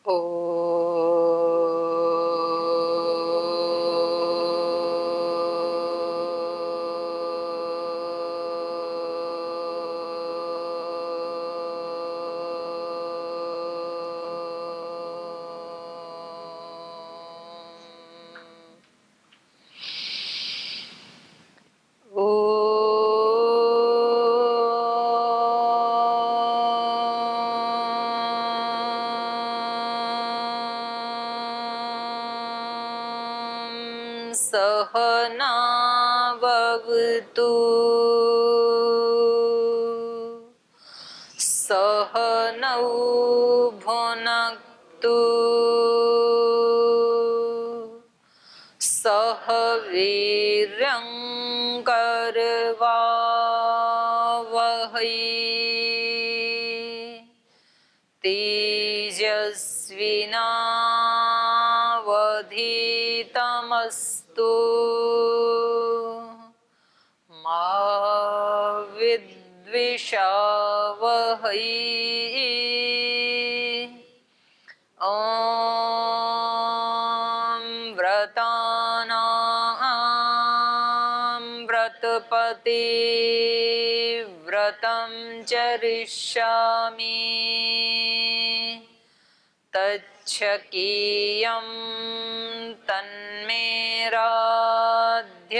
ओ सहनावतु सहनौ भुनक्तु सह वीर्यं करवावहै तेजस्विनावधीतमस्तु मा विद्विषावहै। ॐ व्रतानां व्रतपति व्रतं चरिष्यामि तच्छकीयं तन्मे राध्यताम्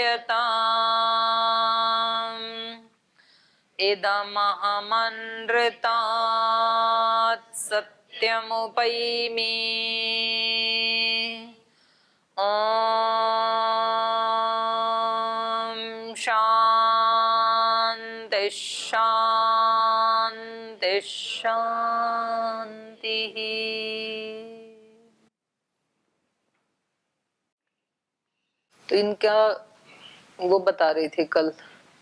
इदमहमनृतात् सत्यमुपैमि। ॐ शान्ति शान्ति शान्तिः। तो इनका वो बता रहे थे कल,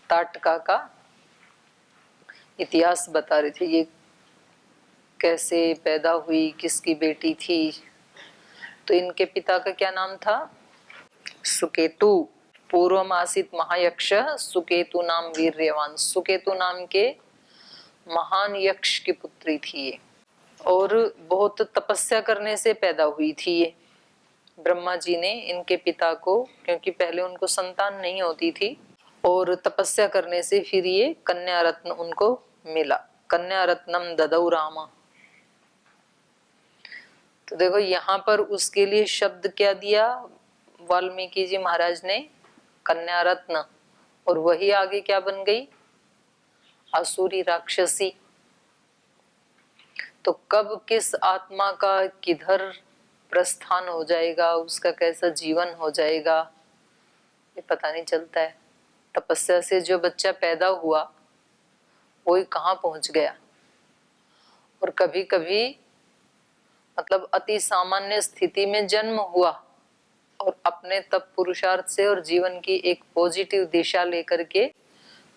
ताटका का इतिहास बता रहे थे, ये कैसे पैदा हुई, किसकी बेटी थी। तो इनके पिता का क्या नाम था? सुकेतु। पूर्वमासित महायक्ष सुकेतु नाम वीर्यवान। सुकेतु नाम के महान यक्ष की पुत्री थी ये, और बहुत तपस्या करने से पैदा हुई थी ये। ब्रह्मा जी ने इनके पिता को, क्योंकि पहले उनको संतान नहीं होती थी, और तपस्या करने से फिर ये कन्या रत्न उनको मिला। कन्या रत्नम ददौ रामा। तो देखो यहाँ पर उसके लिए शब्द क्या दिया वाल्मीकि जी महाराज ने? कन्या रत्न। और वही आगे क्या बन गई? असुरी राक्षसी। तो कब किस आत्मा का किधर प्रस्थान हो जाएगा, उसका कैसा जीवन हो जाएगा, ये पता नहीं चलता है। तपस्या से जो बच्चा पैदा हुआ वही कहाँ पहुंच गया। और कभी कभी मतलब अति सामान्य स्थिति में जन्म हुआ और अपने तप पुरुषार्थ से और जीवन की एक पॉजिटिव दिशा लेकर के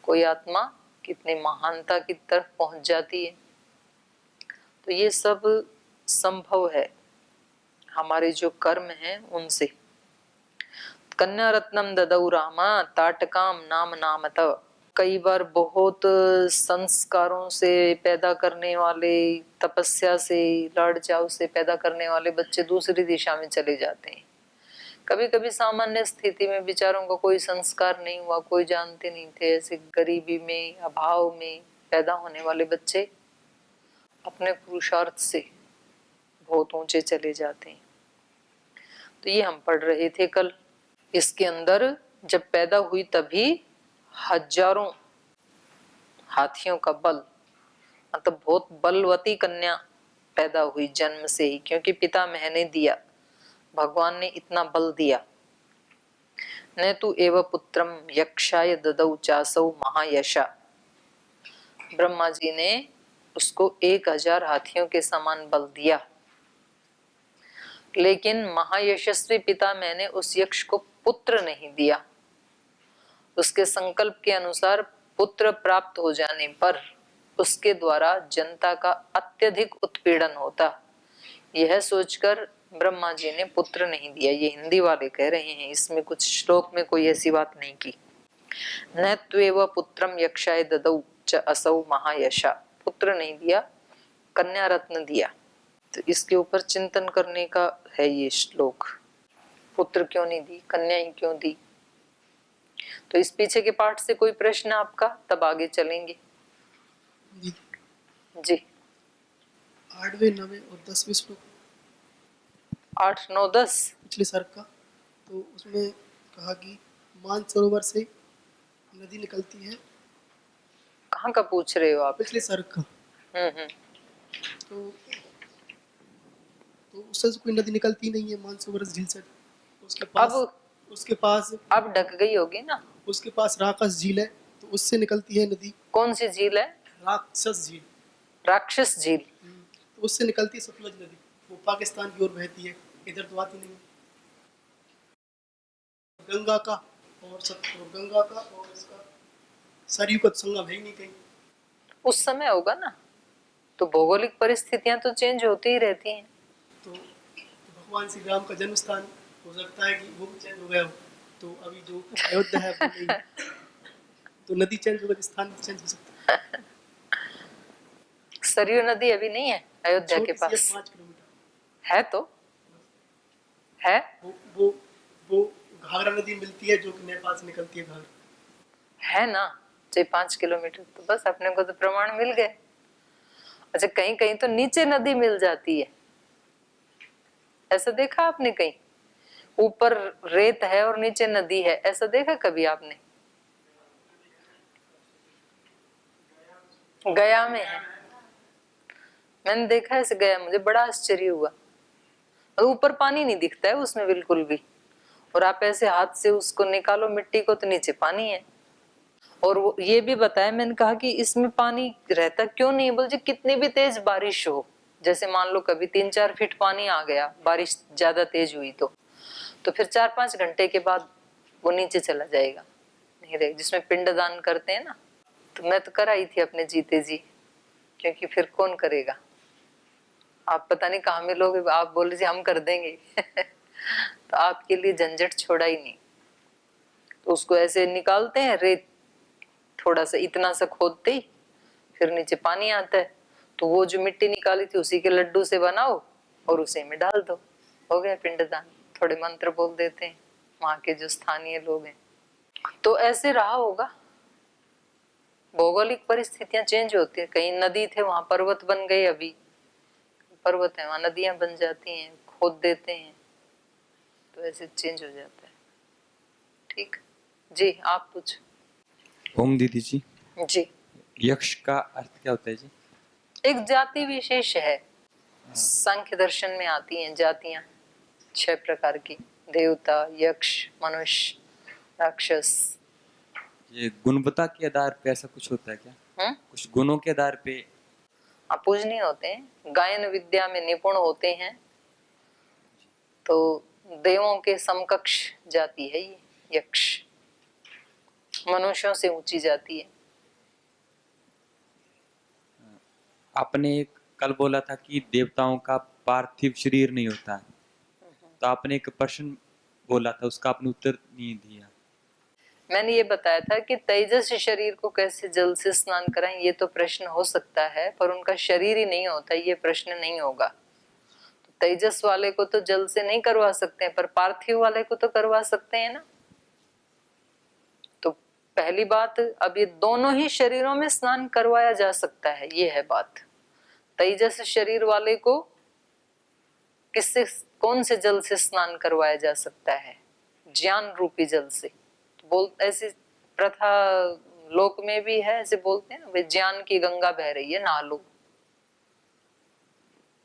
कोई आत्मा कितनी महानता की तरफ पहुंच जाती है। तो ये सब संभव है हमारे जो कर्म हैं उनसे। कन्या रत्नम ददौ रामा ताटकाम नाम नामत। कई बार बहुत संस्कारों से पैदा करने वाले, तपस्या से, लाड़ चाव से पैदा करने वाले बच्चे दूसरी दिशा में चले जाते हैं। कभी कभी सामान्य स्थिति में बेचारों को कोई संस्कार नहीं हुआ, कोई जानते नहीं थे, ऐसे गरीबी में, अभाव में पैदा होने वाले बच्चे अपने पुरुषार्थ से बहुत ऊंचे चले जाते हैं। तो ये हम पढ़ रहे थे कल। इसके अंदर जब पैदा हुई तभी हजारों हाथियों का बल, मतलब बहुत बलवती कन्या पैदा हुई जन्म से ही, क्योंकि पितामह ने दिया, भगवान ने इतना बल दिया। न तु एव पुत्रम यक्षाय ददौ चासौ महायशा। ब्रह्मा जी ने उसको 1000 हाथियों के समान बल दिया, लेकिन महायशस्वी पिता मैंने उस यक्ष को पुत्र नहीं दिया। उसके संकल्प के अनुसार पुत्र प्राप्त हो जाने पर उसके द्वारा जनता का अत्यधिक उत्पीड़न होता, यह सोचकर ब्रह्मा जी ने पुत्र नहीं दिया। ये हिंदी वाले कह रहे हैं, इसमें कुछ श्लोक में कोई ऐसी बात नहीं की। न त्वेव पुत्रम यक्षाय ददौ च असौ महायशा। पुत्र नहीं दिया, कन्या रत्न दिया। तो इसके ऊपर चिंतन करने का है ये श्लोक। पुत्र क्यों नहीं दी, कन्या ही क्यों दी। तो इस पीछे के पाठ से कोई प्रश्न आपका, तब आगे चलेंगे जी। 8वें 9वें और 10वें श्लोक 8 9 10 पिछले सर्ग का, तो उसमें कहा कि मानसरोवर से नदी निकलती है। कहाँ का पूछ रहे हो आप? पिछले सर्ग का। हम्म। तो उससे कोई नदी निकलती नहीं है मानसरोवर झील से। उसके पास अब ढक गई होगी ना। उसके पास राक्षस झील है, तो उससे निकलती है नदी। कौन सी झील है? राक्षस झील। राक्षस झील। तो उससे निकलती है सतलुज नदी, वो पाकिस्तान की ओर बहती है, इधर तो आती नहीं। गंगा का और इसका सरयू का संगम है ही नहीं कहीं। उस समय होगा ना, तो भौगोलिक परिस्थितियां तो चेंज होती ही रहती हैं। तो भगवान श्री राम का जन्म स्थान हो सकता है कि वो भी चेंज हो गया हो। तो अभी जो अयोध्या है वो नहीं, तो नदी चेंज होगा, स्थान चेंज हो सकता है। सरयू नदी अभी नहीं है अयोध्या के पास, 5 किलोमीटर है तो है। वो घाघरा नदी मिलती है जो कि नेपाल से निकलती है, घाघरा है ना, चाहे 5 किलोमीटर, तो बस अपने को तो प्रमाण मिल गए। अच्छा, कहीं कहीं तो नीचे नदी मिल जाती है, ऐसा देखा आपने? कहीं ऊपर रेत है और नीचे नदी है, ऐसा देखा कभी आपने? गया में है, मैंने देखा ऐसे गया, मुझे बड़ा आश्चर्य हुआ। ऊपर पानी नहीं दिखता है उसमें बिल्कुल भी, और आप ऐसे हाथ से उसको निकालो मिट्टी को तो नीचे पानी है। और वो ये भी बताया, मैंने कहा कि इसमें पानी रहता क्यों नहीं, बोल जी कितनी भी तेज बारिश हो, जैसे मान लो कभी 3-4 फीट पानी आ गया, बारिश ज्यादा तेज हुई तो फिर 4-5 घंटे के बाद वो नीचे चला जाएगा, नहीं रहेगा, जिसमें पिंडदान करते हैं ना। तो मैं तो कराई थी अपने जीते जी, क्योंकि फिर कौन करेगा, आप पता नहीं कहाँ मिलोगे, आप बोल रहे हम कर देंगे तो आपके लिए झंझट छोड़ा ही नहीं। तो उसको ऐसे निकालते हैं, रेत थोड़ा सा इतना सा खोदते ही फिर नीचे पानी आता है, तो वो जो मिट्टी निकाली थी उसी के लड्डू से बनाओ और उसी में डाल दो, हो गया पिंडदान। थोड़े मंत्र बोल देते हैं वहां के जो स्थानीय लोग हैं। तो ऐसे रहा होगा, भौगोलिक परिस्थितियां चेंज होती है, कहीं नदी थे वहां पर्वत बन गए, अभी पर्वत है वहां नदियां बन जाती हैं, खोद देते हैं, तो ऐसे चेंज हो जाता है। ठीक जी, आप पूछ। ओम दीदी जी। जी, यक्ष का अर्थ क्या होता है जी? एक जाति विशेष है, सांख्य दर्शन में आती हैं जातियां 6 प्रकार की, देवता, यक्ष, मनुष्य, राक्षस। ये गुणवत्ता के आधार पे ऐसा कुछ होता है क्या? कुछ गुणों के आधार पे पूजनीय होते हैं, गायन विद्या में निपुण होते हैं, तो देवों के समकक्ष जाति है ये यक्ष, मनुष्यों से ऊंची जाती है। आपने कल बोला था कि देवताओं का पार्थिव शरीर नहीं होता है, तो आपने एक प्रश्न बोला था, उसका आपने उत्तर नहीं दिया। मैंने ये बताया था कि तेजस शरीर को कैसे जल से स्नान कराएं, ये तो प्रश्न हो सकता है, पर उनका शरीर ही नहीं होता, ये प्रश्न नहीं होगा। तो तेजस वाले को तो जल से नहीं करवा सकते हैं, पर पार्थिव वाले को तो करवा सकते हैं ना। तो पहली बात, अब ये दोनों ही शरीरों में स्नान करवाया जा सकता है, ये है बात। तेजस शरीर वाले को किससे, कौन से जल से स्नान करवाया जा सकता है? ज्ञान रूपी जल से। तो बोल ऐसी प्रथा लोक में भी है, ऐसे बोलते हैं ना, भाई ज्ञान की गंगा बह रही है, नहा लो।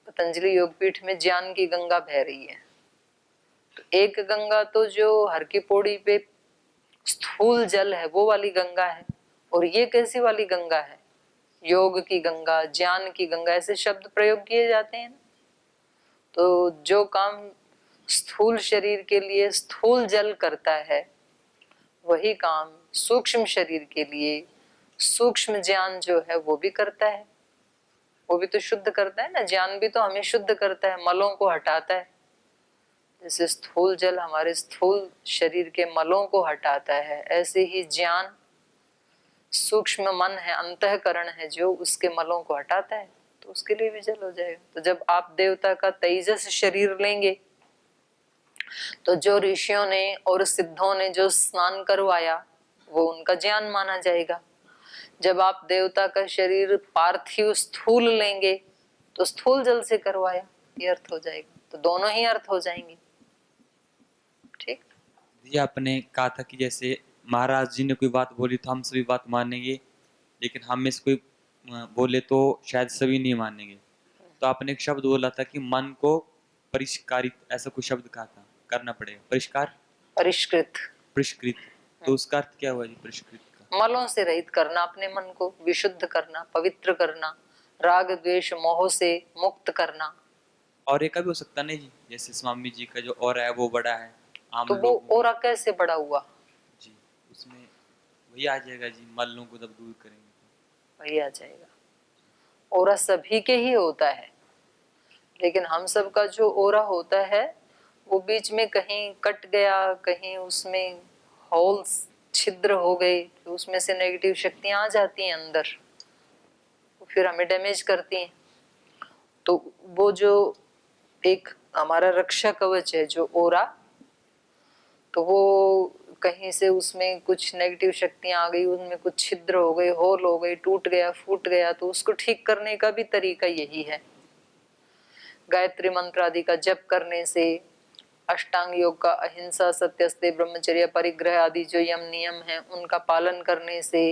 पतंजलि योगपीठ में ज्ञान की गंगा बह रही है। तो एक गंगा तो जो हर की पौड़ी पे स्थूल जल है, वो वाली गंगा है, और ये कैसी वाली गंगा है? योग की गंगा, ज्ञान की गंगा, ऐसे शब्द प्रयोग किए जाते हैं। तो जो काम स्थूल शरीर के लिए स्थूल जल करता है, वही काम सूक्ष्म शरीर के लिए सूक्ष्म ज्ञान जो है वो भी करता है। वो भी तो शुद्ध करता है ना, ज्ञान भी तो हमें शुद्ध करता है, मलों को हटाता है। जैसे स्थूल जल हमारे स्थूल शरीर के मलों को हटाता है, ऐसे ही ज्ञान सूक्ष्म मन है, अंतःकरण है, जो उसके मलों को हटाता है। तो उसके लिए भी जल हो जाएगा। तो जब आप देवता का तेजस शरीर लेंगे तो जो ऋषियों ने और सिद्धों ने जो स्नान करवाया वो उनका ज्ञान माना जाएगा। जब आप देवता का शरीर पार्थिव स्थूल लेंगे तो स्थूल जल से करवाया, ये अर्थ हो जाएगा। तो दोनों ही अर्थ हो जाएंगे। ठीक। ये आपने कहा था कि जैसे महाराज जी ने कोई बात बोली तो हम सभी बात मानेंगे, लेकिन हम में से कोई बोले तो शायद सभी नहीं मानेंगे। तो आपने एक शब्द बोला था कि मन को परिष्कारित, ऐसा कोई शब्द कहा था, करना पड़ेगा। परिष्कार, परिष्कृत, परिष्कृत, तो उसका अर्थ क्या हुआ जी परिष्कृत का? मलों से रहित करना, अपने मन को विशुद्ध करना, पवित्र करना, राग द्वेष मोह से मुक्त करना। और एक भी हो सकता नहीं जी, जैसे स्वामी जी का जो और है वो बड़ा है, आम तो वो लोग ओरा कैसे बड़ा हुआ? जी, उसमें वही आ जाएगा जी, मल्लों को जब दूर करेंगे तो वही आ जाएगा। ओरा सभी के ही होता है, लेकिन हम सब का जो ओरा होता है वो बीच में कहीं कट गया, कहीं उसमें होल्स, छिद्र हो गए, तो उसमें से नेगेटिव शक्तियां आ जाती हैं अंदर, तो फिर हमें डैमेज करती हैं। तो वो जो एक हमारा रक्षा कवच है जो ओरा, तो वो कहीं से उसमें कुछ नेगेटिव शक्तियां आ गई, उनमें कुछ छिद्र हो गए, होल हो गई, टूट गया, फूट गया, तो उसको ठीक करने का भी तरीका यही है। गायत्री मंत्र आदि का जप करने से, अष्टांग योग का अहिंसा, सत्य, ब्रह्मचर्य, परिग्रह आदि जो यम नियम हैं उनका पालन करने से,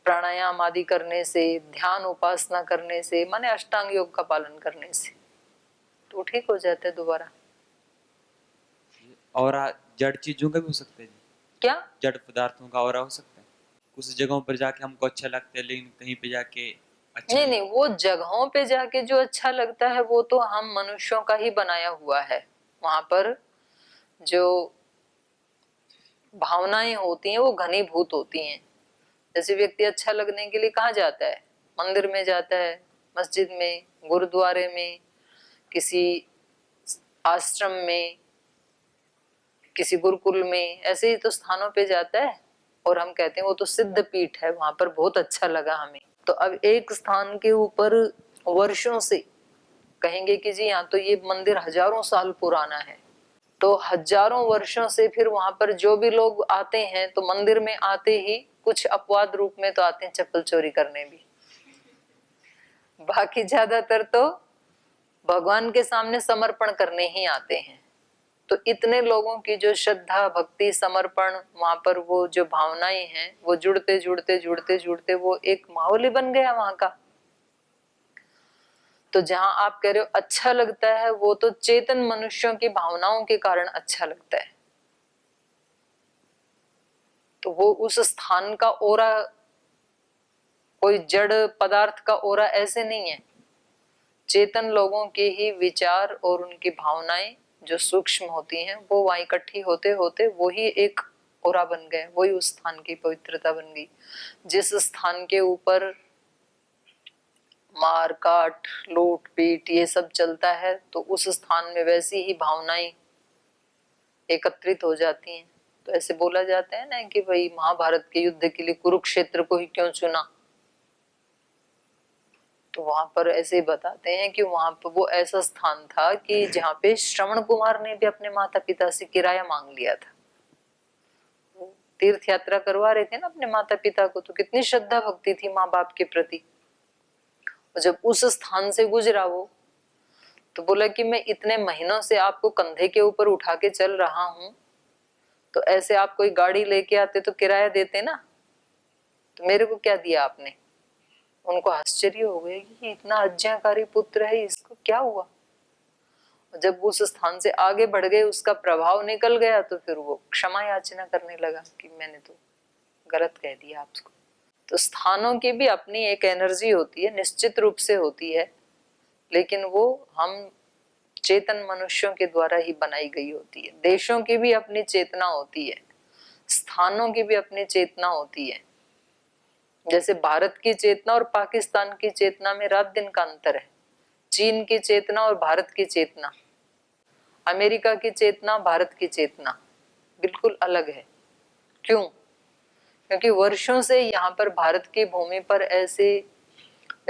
प्राणायाम आदि करने से, ध्यान उपासना करने से, माने अष्टांग योग का पालन करने से, तो ठीक हो जाता है दोबारा। और जड़ चीजों का भी हो सकता है जी, क्या? जड़ पदार्थों का और हो सकता है। कुछ जगहों पर जाके हमको अच्छा लगता है, लेकिन कहीं पे जाके अच्छा नहीं नहीं, वो जगहों पे जाके जो अच्छा लगता है वो तो हम मनुष्यों का ही बनाया हुआ है। वहां पर जो भावनाएं होती हैं वो घनीभूत होती हैं। जैसे व्यक्ति अच्छा लगने के लिए कहाँ जाता है? मंदिर में जाता है, मस्जिद में, गुरुद्वारे में, किसी आश्रम में, किसी गुरुकुल में, ऐसे ही तो स्थानों पे जाता है। और हम कहते हैं वो तो सिद्ध पीठ है, वहां पर बहुत अच्छा लगा हमें। तो अब एक स्थान के ऊपर वर्षों से कहेंगे कि जी यहाँ तो ये मंदिर हजारों साल पुराना है, तो हजारों वर्षों से फिर वहां पर जो भी लोग आते हैं तो मंदिर में आते ही कुछ अपवाद रूप में तो आते हैं चप्पल चोरी करने भी, बाकी ज्यादातर तो भगवान के सामने समर्पण करने ही आते हैं। तो इतने लोगों की जो श्रद्धा, भक्ति, समर्पण, वहां पर वो जो भावनाएं हैं वो जुड़ते जुड़ते जुड़ते जुड़ते वो एक माहौल ही बन गया वहां का। तो जहां आप कह रहे हो अच्छा लगता है, वो तो चेतन मनुष्यों की भावनाओं के कारण अच्छा लगता है। तो वो उस स्थान का ओरा कोई जड़ पदार्थ का ओरा ऐसे नहीं है। चेतन लोगों के ही विचार और उनकी भावनाएं जो सूक्ष्म होती हैं वो वहां इकट्ठी होते होते वो ही एक ओरा बन गए, वही उस स्थान की पवित्रता बन गई। जिस स्थान के ऊपर मार काट, लूट पीट ये सब चलता है तो उस स्थान में वैसी ही भावनाएं एकत्रित हो जाती हैं। तो ऐसे बोला जाता है ना कि भाई महाभारत के युद्ध के लिए कुरुक्षेत्र को ही क्यों चुना? तो वहां पर ऐसे ही बताते हैं कि वहां पर वो ऐसा स्थान था कि जहाँ पे श्रवण कुमार ने भी अपने माता पिता से किराया मांग लिया था। वो तीर्थ यात्रा करवा रहे थे ना अपने माता पिता को, तो कितनी श्रद्धा भक्ति थी माँ बाप के प्रति। और जब उस स्थान से गुजरा वो, तो बोला कि मैं इतने महीनों से आपको कंधे के ऊपर उठा के चल रहा हूं, तो ऐसे आप कोई गाड़ी लेके आते तो किराया देते ना, तो मेरे को क्या दिया आपने? उनको आश्चर्य हो गया कि इतना आज्ञाकारी पुत्र है, इसको क्या हुआ? जब उस स्थान से आगे बढ़ गए, उसका प्रभाव निकल गया, तो फिर वो क्षमा याचना करने लगा कि मैंने तो गलत कह दिया आपको। तो स्थानों की भी अपनी एक एनर्जी होती है, निश्चित रूप से होती है, लेकिन वो हम चेतन मनुष्यों के द्वारा ही बनाई गई होती है। देशों की भी अपनी चेतना होती है, स्थानों की भी अपनी चेतना होती है। जैसे भारत की चेतना और पाकिस्तान की चेतना में रात दिन का अंतर है। चीन की चेतना और भारत की चेतना, अमेरिका की चेतना, भारत की चेतना बिल्कुल अलग है। क्यों? क्योंकि वर्षों से यहाँ पर भारत की भूमि पर ऐसे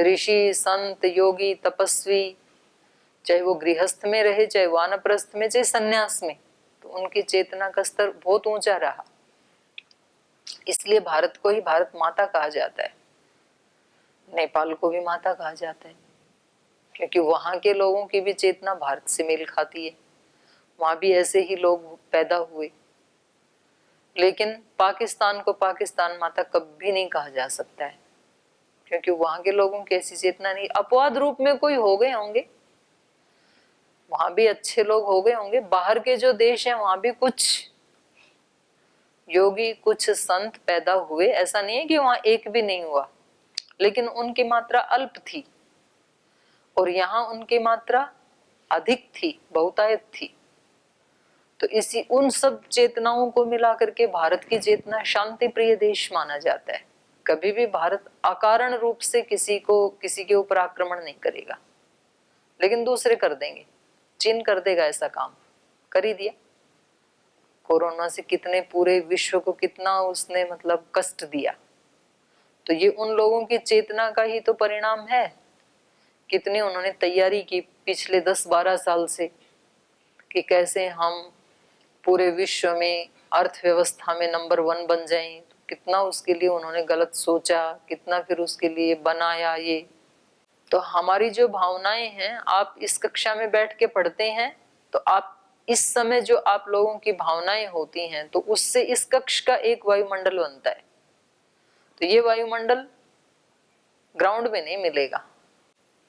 ऋषि, संत, योगी, तपस्वी, चाहे वो गृहस्थ में रहे, चाहे वानप्रस्थ में, चाहे सन्यास में, तो उनकी चेतना का स्तर बहुत ऊंचा रहा। इसलिए भारत को ही भारत माता कहा जाता है, नेपाल को भी माता कहा जाता है, क्योंकि वहां के लोगों की भी चेतना भारत से मेल खाती है। वहां भी ऐसे ही लोग पैदा हुए। लेकिन पाकिस्तान को पाकिस्तान माता कभी नहीं कहा जा सकता है, क्योंकि वहां के लोगों की ऐसी चेतना नहीं। अपवाद रूप में कोई हो गए होंगे, वहां भी अच्छे लोग हो गए होंगे। बाहर के जो देश हैं वहां भी कुछ योगी, कुछ संत पैदा हुए, ऐसा नहीं है कि वहां एक भी नहीं हुआ, लेकिन उनकी मात्रा अल्प थी और यहाँ उनकी मात्रा अधिक थी, बहुतायत थी। तो इसी उन सब चेतनाओं को मिला करके भारत की चेतना शांति प्रिय देश माना जाता है। कभी भी भारत अकारण रूप से किसी के ऊपर आक्रमण नहीं करेगा, लेकिन दूसरे कर देंगे। चीन कर देगा ऐसा काम, कर ही दिया। कोरोना से कितने पूरे विश्व को कितना उसने मतलब कष्ट दिया, तो ये उन लोगों की चेतना का ही तो परिणाम है। कितनी उन्होंने तैयारी की पिछले 10-12 साल से कि कैसे हम पूरे विश्व में अर्थव्यवस्था में नंबर 1 बन जाएं। तो कितना उसके लिए उन्होंने गलत सोचा, कितना फिर उसके लिए बनाया ये। तो हमारी जो भावनाएं हैं, आप इस कक्षा में बैठ के पढ़ते हैं तो आप इस समय जो आप लोगों की भावनाएं होती हैं, तो उससे इस कक्ष का एक वायुमंडल बनता है। तो ये वायुमंडल ग्राउंड में नहीं मिलेगा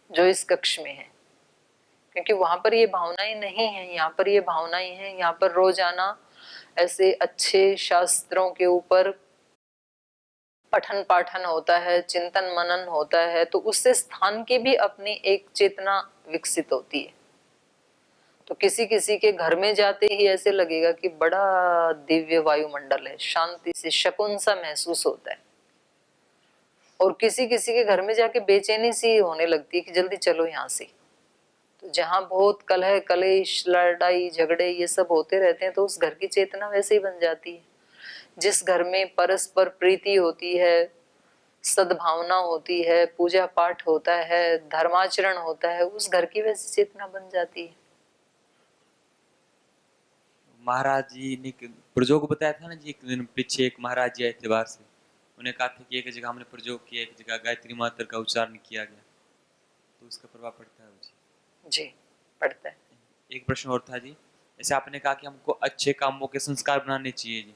जो इस कक्ष में है, क्योंकि वहां पर ये भावनाएं नहीं है, यहाँ पर ये भावनाएं हैं। यहाँ पर रोजाना ऐसे अच्छे शास्त्रों के ऊपर पठन पाठन होता है, चिंतन मनन होता है, तो उससे स्थान की भी अपनी एक चेतना विकसित होती है। तो किसी किसी के घर में जाते ही ऐसे लगेगा कि बड़ा दिव्य वायुमंडल है, शांति से शकुन सा महसूस होता है। और किसी किसी के घर में जाके बेचैनी सी होने लगती है कि जल्दी चलो यहाँ से। तो जहाँ बहुत कलह कलेश लड़ाई झगड़े ये सब होते रहते हैं, तो उस घर की चेतना वैसे ही बन जाती है। जिस घर में परस्पर प्रीति होती है, सद्भावना होती है, पूजा पाठ होता है, धर्माचरण होता है, उस घर की वैसी चेतना बन जाती है। महाराज जी ने प्रयोग बताया था ना जी, एक दिन पीछे एक महाराज जी आए थे बाहर से, उन्हें कहा था कि एक जगह हमने प्रयोग किया, एक जगह गायत्री मंत्र का उच्चारण किया गया, तो उसका प्रभाव पड़ता है जी, पड़ता है। एक प्रश्न और था जी, जैसे आपने कहा कि हमको अच्छे कामों के संस्कार बनाने चाहिए जी,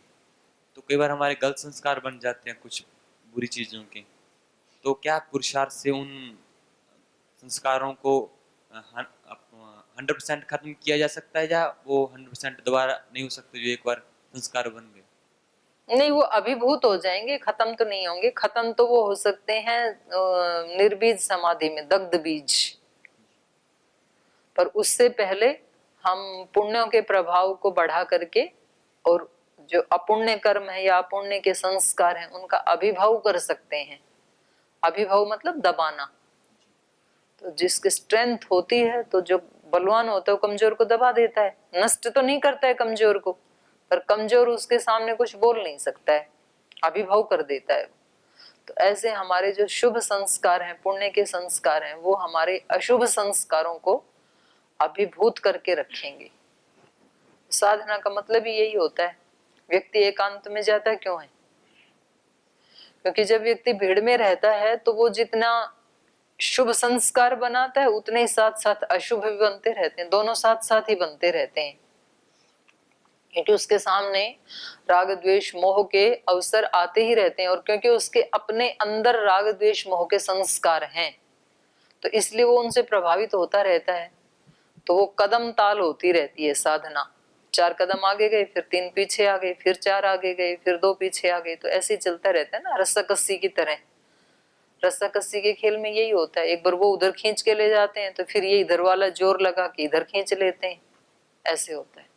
तो कई बार हमारे गलत संस्कार बन जाते हैं कुछ बुरी चीजों के, तो क्या पुरुषार्थ से उन संस्कारों को 100% खत्म किया जा सकता है, या वो 100% दोबारा नहीं हो सकते जो एक बार संस्कार बन गए? नहीं, वो अभिभूत हो जाएंगे, खत्म तो नहीं होंगे। खत्म तो वो हो सकते हैं निर्बीज समाधि में, दग्ध बीज। पर उससे पहले हम पुण्यों के प्रभाव को बढ़ा करके और जो अपुण्य कर्म है या अपुण्य के संस्कार हैं उनका अभिभव कर सकते हैं। अभिभव मतलब दबाना। तो जिसकी स्ट्रेंथ होती है, तो जो बलवान होता है वो कमजोर को दबा देता है। नष्ट तो नहीं करता है कमजोर को, पर कमजोर उसके सामने कुछ बोल नहीं सकता है, अभिभव कर देता है। तो ऐसे हमारे जो शुभ संस्कार हैं, पुण्य के संस्कार हैं, वो हमारे अशुभ संस्कारों को अभिभूत करके रखेंगे। साधना का मतलब ही यही होता है। व्यक्ति एकांत में जाता क्यों है? क्योंकि जब व्यक्ति भीड़ में रहता है तो वो जितना शुभ संस्कार बनाता है उतने ही साथ साथ अशुभ भी बनते रहते हैं, दोनों साथ साथ ही बनते रहते हैं। क्योंकि उसके सामने राग द्वेष मोह के अवसर आते ही रहते हैं, और क्योंकि उसके अपने अंदर राग द्वेष मोह के संस्कार हैं, तो इसलिए वो उनसे प्रभावित होता रहता है। तो वो कदम ताल होती रहती है साधना। 4 कदम आगे गए, फिर 3 पीछे आ गए, फिर 4 आगे गए, फिर 2 पीछे आ गए। तो ऐसे ही चलता रहता है ना, रस्साकस्सी की तरह। रस्साकस्सी के खेल में यही होता है, एक बार वो उधर खींच के ले जाते हैं तो फिर ये इधर वाला जोर लगा के इधर खींच लेते हैं, ऐसे होता है।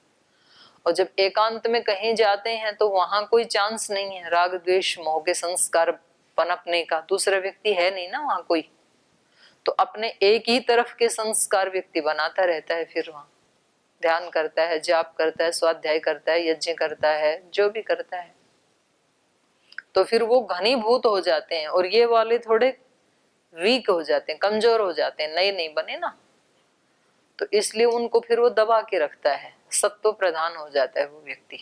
और जब एकांत में कहीं जाते हैं तो वहां कोई चांस नहीं है राग द्वेष मोह के संस्कार पनपने का, दूसरा व्यक्ति है नहीं ना वहां कोई। तो अपने एक ही तरफ के संस्कार व्यक्ति बनाता रहता है, फिर वहां ध्यान करता है, जाप करता है, स्वाध्याय करता है, यज्ञ करता है, जो भी करता है। तो फिर वो घनीभूत हो जाते हैं और ये वाले थोड़े वीक हो जाते हैं, कमजोर हो जाते हैं, नए नहीं बने ना, तो इसलिए उनको फिर वो दबा के रखता है, सत्व प्रधान हो जाता है वो व्यक्ति।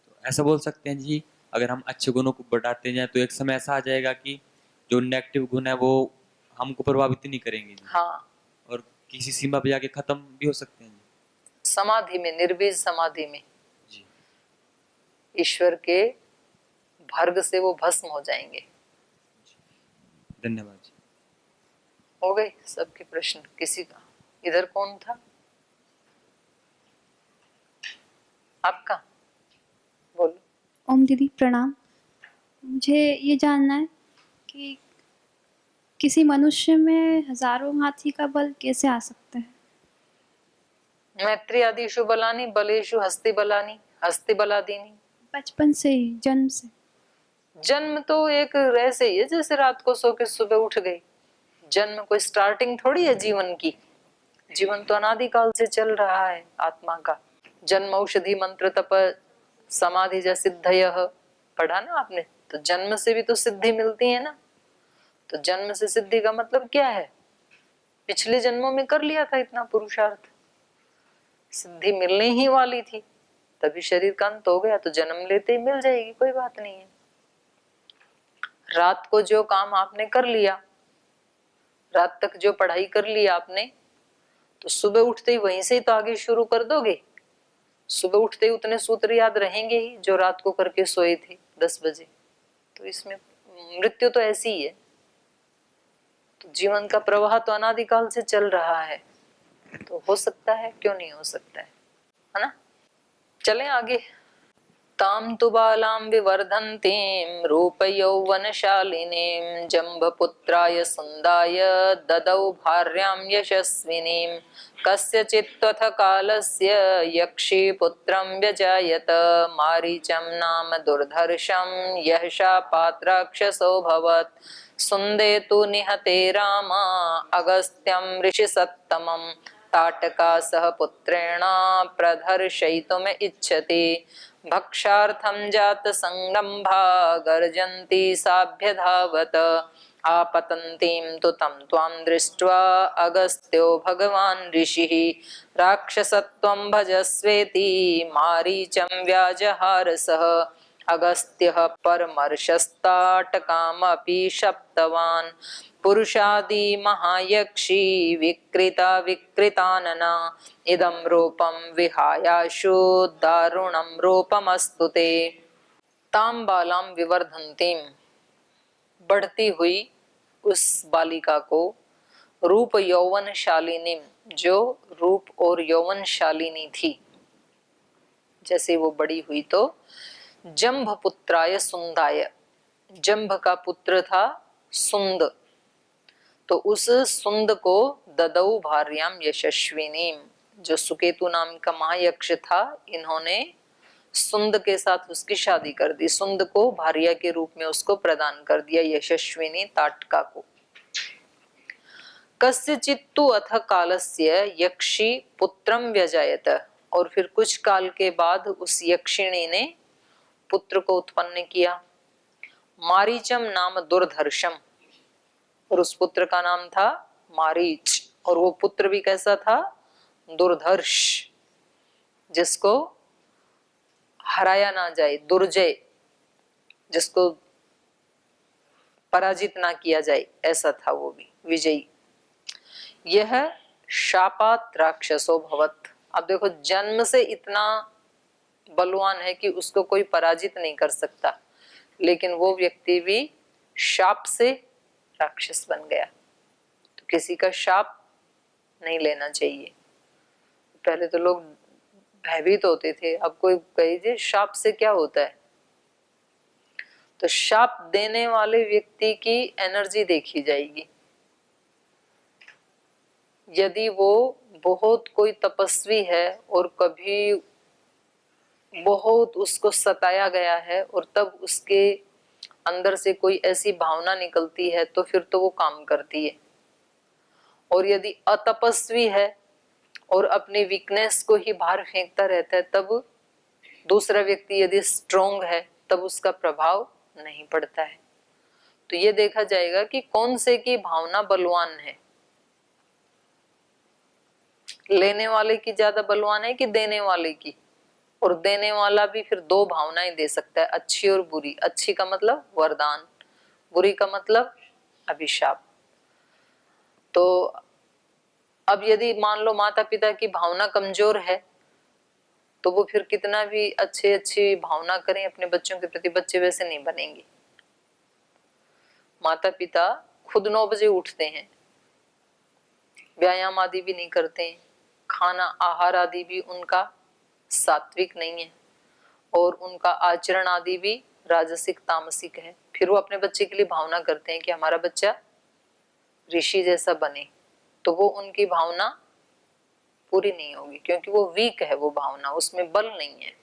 तो ऐसा बोल सकते हैं जी, अगर हम अच्छे गुणों को बढ़ाते जाएं तो एक समय ऐसा आ जाएगा कि जो नेगेटिव गुण है वो हमको प्रभावित नहीं करेंगे जी, हाँ, और किसी सीमा पे जाके खत्म भी हो सकते हैं जी। समाधि में, निर्बीज समाधि में जी ईश्वर के भर्ग से वो भस्म हो जाएंगे। धन्यवाद जी। हो गए सबके प्रश्न? किसी का? इधर कौन था आपका? बोलो। ओम दीदी प्रणाम। मुझे ये जानना है कि किसी मनुष्य में हजारों हाथी का बल कैसे आ सकता है? मैत्री आदिशु बलानी बलेशु हस्ति बलानी हस्ति बलादीनी। बचपन से ही, जन्म से। जन्म तो एक ऐसे ही है जैसे रात को सो के सुबह उठ गई। जन्म कोई स्टार्टिंग थोड़ी है जीवन की। जीवन तो अनादिकाल से चल रहा है आत्मा का। जन्म औषधि मंत्र तप समाधि जा सिद्धयः पढ़ा ना आपने, तो जन्म से भी तो सिद्धि मिलती है ना। तो जन्म से सिद्धि का मतलब क्या है? पिछले जन्मों में कर लिया था इतना पुरुषार्थ, सिद्धि मिलने ही वाली थी, तभी शरीर का अंत हो गया, तो जन्म लेते ही मिल जाएगी, कोई बात नहीं है। रात को जो काम आपने कर लिया, रात तक जो पढ़ाई कर ली आपने, तो सुबह उठते ही वहीं से ही तो आगे शुरू कर दोगे। सुबह उठते ही उतने सूत्र याद रहेंगे ही जो रात को करके सोए थे 10 बजे। तो इसमें मृत्यु तो ऐसी ही है। तो जीवन का प्रवाह तो अनादिकाल से चल रहा है, तो हो सकता है, क्यों नहीं हो सकता है ना। चलें आगे। ताम तु बालां विवर्धन्तीं रूपयौवनशालिनीं जम्भपुत्राय सुन्दाय ददौ भार्यां यशस्विनीं कस्यचित्त्वथ कालस्य यक्षी पुत्रं व्यजायत मारीचं नाम दुर्धर्षं यः शापात् राक्षसोऽभवत् सुन्दे तु निहते रामा अगस्त्यं ऋषिसत्तमं ताटका सह पुत्रेण प्रदर्शयितुम् इच्छति भक्षार्थं जात संगम्भा गर्जन्ति साभ्यधावत आपतन्तीं तु तं त्वां दृष्ट्वा अगस्त्यो भगवान् ऋषिः राक्षसत्वं भजस्वेति मारीचं व्याजहार सः अगस्त्यः परमर्शस्ताटकामपि शप्तवान् पुरुषादि महायक्षी विकृता विकृतानना इदं रूपं विहायाशु दारुणं रूपमस्तु ते। ताम बालां विवर्धन्तीं, बढ़ती हुई उस बालिका को, रूप यौवन शालिनी, जो रूप और यौवन शालिनी थी, जैसे वो बड़ी हुई तो जंभ पुत्राय सुंदाय, जंभ का पुत्र था सुंद, तो उस सुंद को ददौ भार्याम यशस्विनी, जो सुकेतु नाम का महायक्ष था, इन्होंने सुंद के साथ उसकी शादी कर दी। सुंद को भार्या के रूप में उसको प्रदान कर दिया, यशस्विनी ताटका को। कस्यचित्तु अथ कालस्य यक्षी पुत्रम व्यजायत, और फिर कुछ काल के बाद उस यक्षिणी ने पुत्र को उत्पन्न किया। मारीचम नाम दुर्धर्षम, और उस पुत्र का नाम था मारीच, और वो पुत्र भी कैसा था? दुर्धर्ष, जिसको हराया ना जाए, दुर्जय, जिसको पराजित ना किया जाए, ऐसा था वो भी, विजयी। यह शापात राक्षसो भवत। अब देखो, जन्म से इतना बलवान है कि उसको कोई पराजित नहीं कर सकता, लेकिन वो व्यक्ति भी शाप से राक्षस बन गया। तो किसी का शाप नहीं लेना चाहिए। पहले तो लोग भयभीत होते थे, अब कोई कहे शाप से क्या होता है, तो शाप देने वाले व्यक्ति की एनर्जी देखी जाएगी। यदि वो बहुत कोई तपस्वी है और कभी बहुत उसको सताया गया है और तब उसके अंदर से कोई ऐसी भावना निकलती है, तो फिर तो वो काम करती है। और यदि अतपस्वी है और अपनी वीकनेस को ही बाहर फेंकता रहता है, तब दूसरा व्यक्ति यदि स्ट्रोंग है तब उसका प्रभाव नहीं पड़ता है। तो ये देखा जाएगा कि कौन से की भावना बलवान है, लेने वाले की ज्यादा बलवान है कि देने वाले की। और देने वाला भी फिर दो भावनाएं दे सकता है, अच्छी और बुरी। अच्छी का मतलब वरदान, बुरी का मतलब अभिशाप। तो अब यदि मान लो माता पिता की भावना कमजोर है तो वो फिर कितना भी अच्छी भावना करें अपने बच्चों के प्रति, बच्चे वैसे नहीं बनेंगे। माता पिता खुद 9 बजे उठते हैं, व्यायाम आदि भी नहीं करते हैं, खाना आहार आदि भी उनका सात्विक नहीं है, और उनका आचरण आदि भी राजसिक तामसिक है। फिर वो अपने बच्चे के लिए भावना करते हैं कि हमारा बच्चा ऋषि जैसा बने, तो वो उनकी भावना पूरी नहीं होगी, क्योंकि वो वीक है, वो भावना, उसमें बल नहीं है।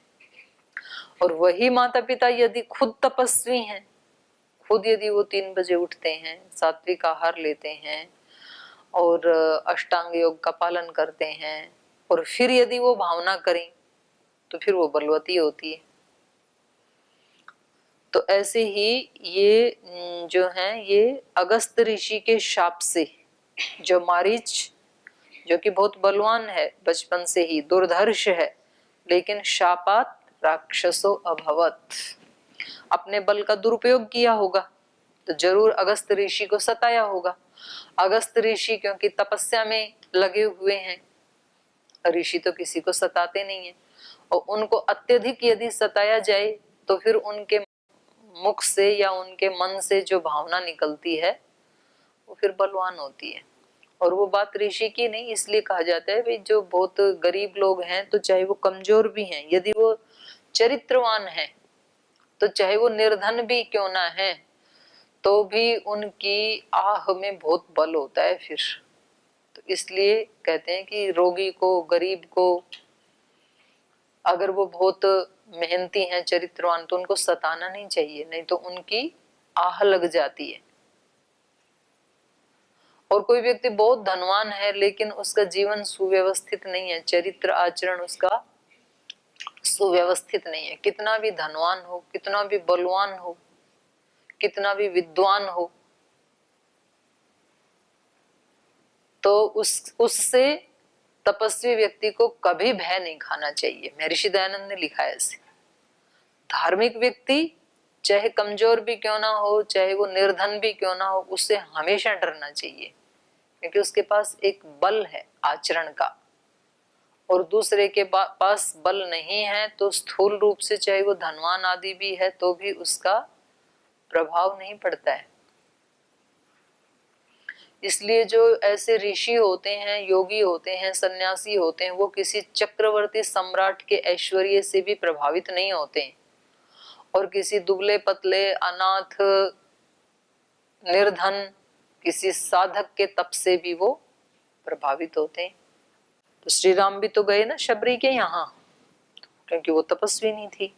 और वही माता पिता यदि खुद तपस्वी हैं, खुद यदि वो 3 बजे उठते हैं, सात्विक आहार लेते हैं और अष्टांग योग का पालन करते हैं, और फिर यदि वो भावना करें तो फिर वो बलवती होती है। तो ऐसे ही ये जो है, ये अगस्त ऋषि के शाप से, जो मारीच जो कि बहुत बलवान है, बचपन से ही दुर्धर्ष है, लेकिन शापात राक्षसो अभवत, अपने बल का दुरुपयोग किया होगा तो जरूर अगस्त ऋषि को सताया होगा। अगस्त ऋषि क्योंकि तपस्या में लगे हुए हैं, ऋषि तो किसी को सताते नहीं है, और उनको अत्यधिक यदि सताया जाए तो फिर उनके मुख से या उनके मन से जो भावना निकलती है वो फिर बलवान होती है। और वो बात ऋषि की नहीं, इसलिए कहा जाता है भाई जो बहुत गरीब लोग हैं, तो चाहे वो कमजोर भी हैं, यदि वो चरित्रवान है, तो चाहे वो निर्धन भी क्यों ना है, तो भी उनकी आह में बहुत बल होता है फिर। तो इसलिए कहते हैं कि रोगी को, गरीब को, अगर वो बहुत मेहनती हैं, चरित्रवान, तो उनको सताना नहीं चाहिए, नहीं तो उनकी आह लग जाती है। और कोई व्यक्ति बहुत धनवान है लेकिन उसका जीवन सुव्यवस्थित नहीं है, चरित्र आचरण उसका सुव्यवस्थित नहीं है, कितना भी धनवान हो, कितना भी बलवान हो, कितना भी विद्वान हो, तो उससे तपस्वी व्यक्ति को कभी भय नहीं खाना चाहिए। महर्षि दयानंद ने लिखा है ऐसे। धार्मिक व्यक्ति चाहे कमजोर भी क्यों ना हो, चाहे वो निर्धन भी क्यों ना हो, उससे हमेशा डरना चाहिए, क्योंकि उसके पास एक बल है आचरण का, और दूसरे के पास बल नहीं है तो स्थूल रूप से चाहे वो धनवान आदि भी है तो भी उसका प्रभाव नहीं पड़ता है। इसलिए जो ऐसे ऋषि होते हैं, योगी होते हैं, सन्यासी होते हैं, वो किसी चक्रवर्ती सम्राट के ऐश्वर्य से भी प्रभावित नहीं होते हैं, और किसी दुबले पतले अनाथ निर्धन किसी साधक के तप से भी वो प्रभावित होते हैं। तो श्री राम भी तो गए ना शबरी के यहाँ, क्योंकि वो तपस्विनी थी।